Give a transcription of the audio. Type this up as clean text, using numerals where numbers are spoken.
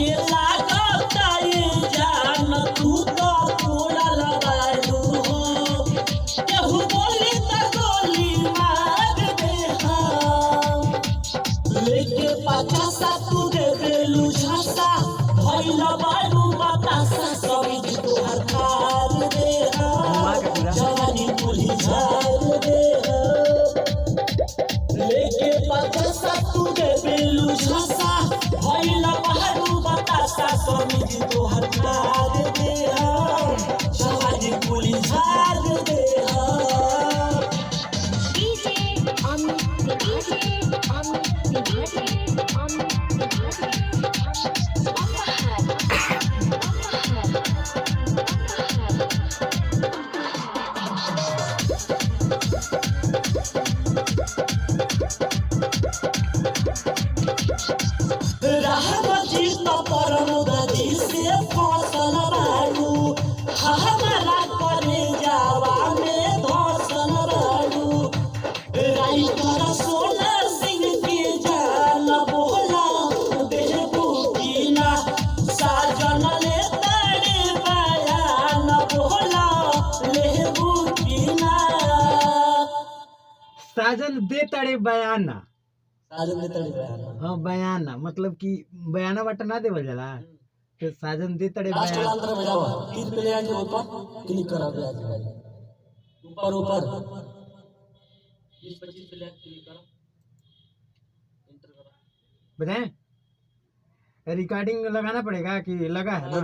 के लागता ये जान तू तो पूरा लगालू हो केहू बोली त गोली मार दे हम लेके पचासा तू दे देलू झासा भइल बारू बतासा समिज तोहर खार दे हम जवानी पुली झार दे लेके पचासा तू दे देलू झासा भइल बारू बतासा समिज तोहर खार दे हम जवानी पुली झार दे हम DJ राहमती त परमुदी से फसल बारू हमारा करे जावा में धसल बारू राइटर सोना सिंह के जान बोला देबू कीना साजन ले तारे बयान बोला लेबू कीना साजन दे तड़े बयाना। साजन ले तारे बयान हाँ बयाना मतलब कि बयाना बाटा ना देवल जाला तो साजन दे तड़े लास्ट वाला बयान। अंतर बजावा 3 पे ले आके ऊपर क्लिक करा पे आके ऊपर ऊपर 20-25 पे ले आके क्लिक करा एंटर करा बताएं रिकॉर्डिंग लगाना पड़ेगा कि लगा है ना।